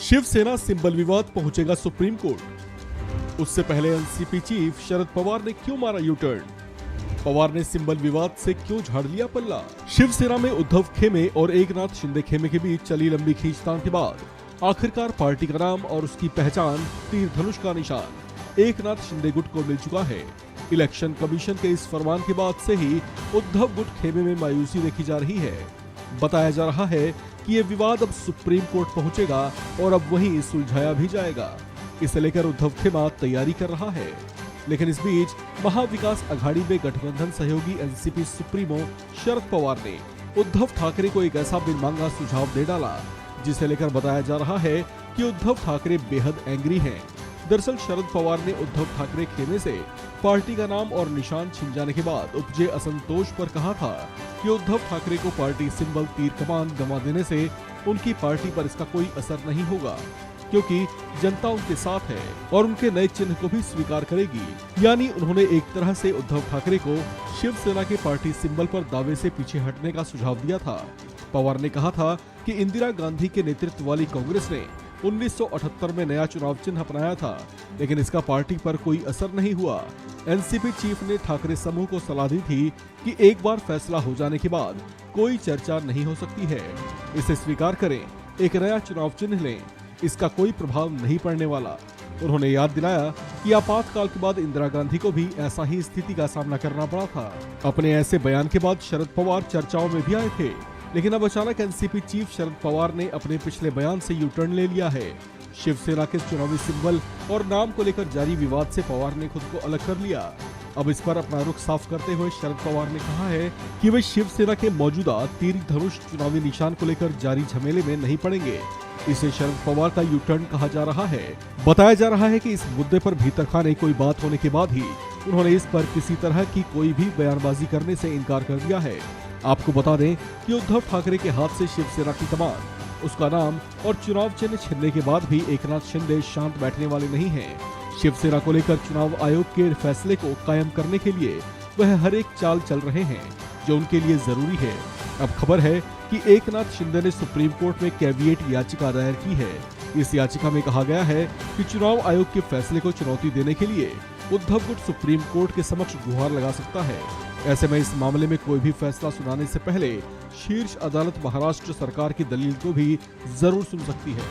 Shiv Sena symbol विवाद पहुंचेगा supreme court. उससे पहले एनसीपी चीफ शरद पवार ने क्यों मारा यू टर्न? पवार ने सिंबल विवाद से क्यों झाड़ लिया पल्ला? शिवसेना में उद्धव खेमे और एकनाथ शिंदे खेमे के बीच चली लंबी खींचतान के बाद आखिरकार पार्टी का नाम और उसकी पहचान तीर धनुष का निशान एकनाथ शिंदे गुट को मिल चुका है। इलेक्शन कमीशन के इस फरमान के बाद से ही उद्धव गुट खेमे में मायूसी देखी जा रही है। बताया जा रहा है कि ये विवाद अब सुप्रीम कोर्ट पहुंचेगा और अब वहीं सुलझाया भी जाएगा। इसे लेकर उद्धव खेमा तैयारी कर रहा है। लेकिन इस बीच महाविकास अघाड़ी में गठबंधन सहयोगी एनसीपी सुप्रीमो शरद पवार ने उद्धव ठाकरे को एक ऐसा बिन मांगा सुझाव दे डाला जिसे लेकर बताया जा रहा है कि उद्धव ठाकरे बेहद एंग्री हैं। दरअसल शरद पवार ने उद्धव ठाकरे खेमे से पार्टी का नाम और निशान छिन जाने के बाद उपजे असंतोष पर कहा था कि उद्धव ठाकरे को पार्टी सिंबल तीर कमान गंवा देने से उनकी पार्टी पर इसका कोई असर नहीं होगा, क्योंकि जनता उनके साथ है और उनके नए चिन्ह को भी स्वीकार करेगी। यानी उन्होंने एक तरह से उद्धव ठाकरे को शिवसेना के पार्टी सिंबल पर दावे से पीछे हटने का सुझाव दिया था। पवार ने कहा था कि इंदिरा गांधी के नेतृत्व वाली कांग्रेस ने 1978 में नया चुनाव चिन्ह अपनाया था, लेकिन इसका पार्टी पर कोई असर नहीं हुआ। एनसीपी चीफ ने ठाकरे समूह को सलाह दी थी कि एक बार फैसला हो जाने के बाद कोई चर्चा नहीं हो सकती है, इसे स्वीकार करें, एक नया चुनाव चिन्ह लें, इसका कोई प्रभाव नहीं पड़ने वाला। उन्होंने याद दिलाया कि आपातकाल के बाद इंदिरा गांधी को भी ऐसा ही स्थिति का सामना करना पड़ा था। अपने ऐसे बयान के बाद शरद पवार चर्चाओं में भी आए थे, लेकिन अब अचानक एनसीपी चीफ शरद पवार ने अपने पिछले बयान से यू टर्न ले लिया है। शिवसेना के चुनावी सिंबल और नाम को लेकर जारी विवाद से पवार ने खुद को अलग कर लिया। अब इस पर अपना रुख साफ करते हुए शरद पवार ने कहा है कि वे शिवसेना के मौजूदा तीर धनुष चुनावी निशान को लेकर जारी झमेले में नहीं पड़ेंगे। इसे शरद पवार का यू टर्न कहा जा रहा है। बताया जा रहा है कि इस मुद्दे पर भीतर खाने कोई बात होने के बाद ही उन्होंने इस पर किसी तरह की कोई भी बयानबाजी करने से इनकार कर दिया है। आपको बता दें कि उद्धव ठाकरे के हाथ से शिवसेना की कमान, उसका नाम और चुनाव चिन्ह छिनने के बाद भी एकनाथ शिंदे शांत बैठने वाले नहीं हैं। शिवसेना को लेकर चुनाव आयोग के फैसले को कायम करने के लिए वह हर एक चाल चल रहे हैं जो उनके लिए जरूरी है। अब खबर है कि एकनाथ शिंदे ने सुप्रीम कोर्ट में कैविएट याचिका दायर की है। इस याचिका में कहा गया है कि चुनाव आयोग के फैसले को चुनौती देने के लिए उद्धव गुट सुप्रीम कोर्ट के समक्ष गुहार लगा सकता है। ऐसे में इस मामले में कोई भी फैसला सुनाने से पहले शीर्ष अदालत महाराष्ट्र सरकार की दलील को भी जरूर सुन सकती है।